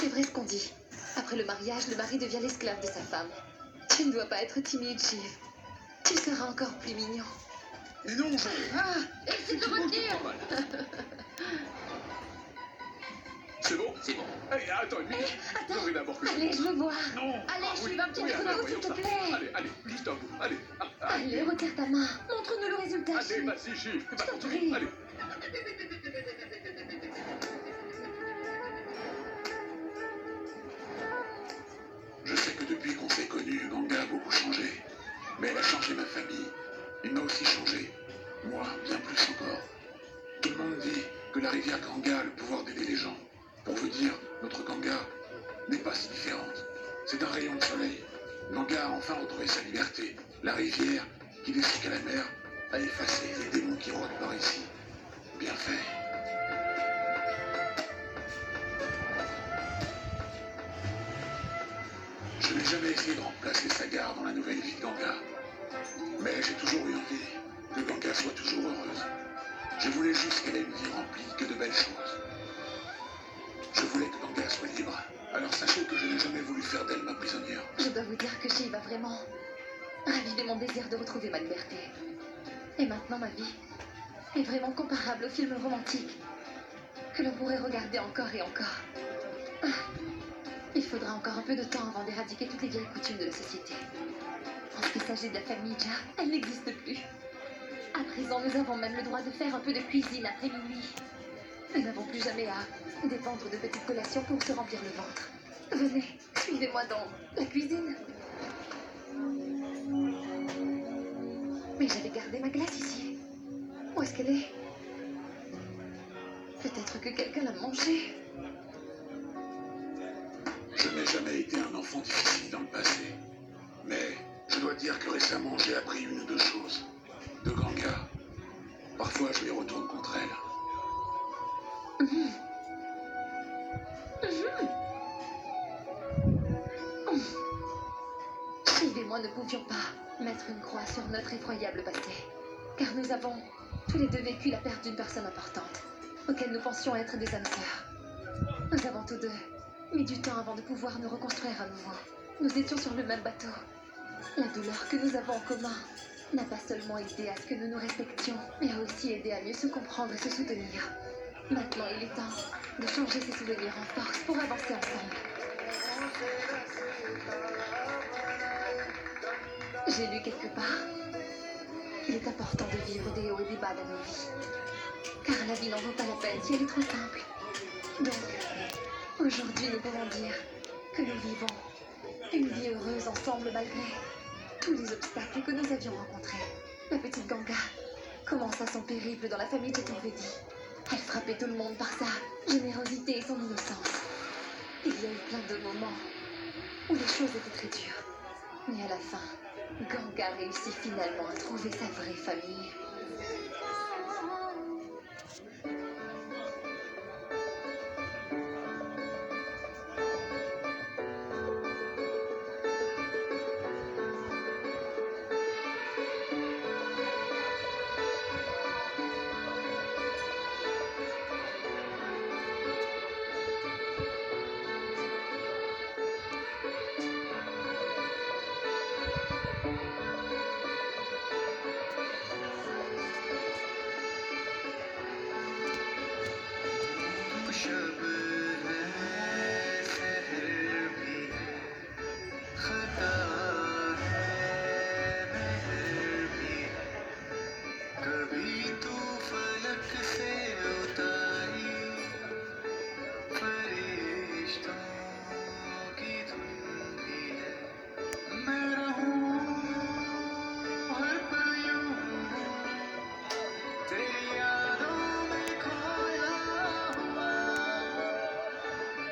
C'est vrai ce qu'on dit. Après le mariage, le mari devient l'esclave de sa femme. Tu ne dois pas être timide, Shiv. Tu seras encore plus mignon. Mais non, je... Ah, essaie de retenir. C'est bon, c'est bon. Allez, attends une minute. Attends. Non, d'abord que je... Allez, je veux voir. Non. Allez, oui, Shiv, un petit oui, peu allez, d'eau, s'il voyons te ça. plaît. Allez, allez, juste un bout. Allez. Allez, retire ta main. Montre-nous le résultat, Allez, Shiv. vas-y, Chief. Je t'en prie. Allez. Je sais que depuis qu'on s'est connus, Ganga a beaucoup changé. Mais elle a changé ma famille. Il m'a aussi changé. Moi, bien plus encore. Tout le monde dit que la rivière Ganga a le pouvoir d'aider les gens. Pour vous dire, notre Ganga n'est pas si différente. C'est un rayon de soleil. Ganga a enfin retrouvé sa liberté. La rivière, qui descend qu'à la mer, a effacé les démons qui rôdent par ici. Bien fait. Je n'ai jamais essayé de remplacer Sagar dans la nouvelle vie de Ganga. Mais j'ai toujours eu envie que Ganga soit toujours heureuse. Je voulais juste qu'elle ait une vie remplie que de belles choses. Je voulais que Ganga soit libre. Alors sachez que je n'ai jamais voulu faire d'elle ma prisonnière. Je dois vous dire que Shiv a vraiment ravivé mon désir de retrouver ma liberté. Et maintenant, ma vie est vraiment comparable aux films romantiques que l'on pourrait regarder encore et encore. Ah, il faudra encore un peu de temps avant d'éradiquer toutes les vieilles coutumes de la société. En ce qui s'agit de la famille Ja, elle n'existe plus. À présent, nous avons même le droit de faire un peu de cuisine après minuit. Nous n'avons plus jamais à dépendre de petites collations pour se remplir le ventre. Venez, suivez-moi dans la cuisine. Mais j'avais gardé ma glace ici. Où est-ce qu'elle est? Peut-être que quelqu'un l'a mangée. Je n'ai jamais été un enfant difficile dans le passé. Mais je dois dire que récemment, j'ai appris une ou deux choses. De Ganga. Parfois, je les retourne contre elle. Shiv et moi ne pouvions pas mettre une croix sur notre effroyable passé. Car nous avons tous les deux vécu la perte d'une personne importante, auquel nous pensions être des âmes sœurs. Nous avons tous deux mis du temps avant de pouvoir nous reconstruire à nouveau. Nous étions sur le même bateau. La douleur que nous avons en commun n'a pas seulement aidé à ce que nous nous respections, mais a aussi aidé à mieux se comprendre et se soutenir. Maintenant, il est temps de changer ces souvenirs en force pour avancer ensemble. J'ai lu quelque part qu'il est important de vivre des hauts et des bas dans nos vies. Car la vie n'en vaut pas la peine si elle est trop simple. Donc, aujourd'hui, nous pouvons dire que nous vivons une vie heureuse ensemble malgré tous les obstacles que nous avions rencontrés. La petite Ganga commença son périple dans la famille Chaturvedi. Elle frappait tout le monde par sa générosité et son innocence. Il y a eu plein de moments où les choses étaient très dures. Mais à la fin, Ganga réussit finalement à trouver sa vraie famille.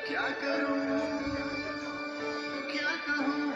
क्या करूं क्या कहूं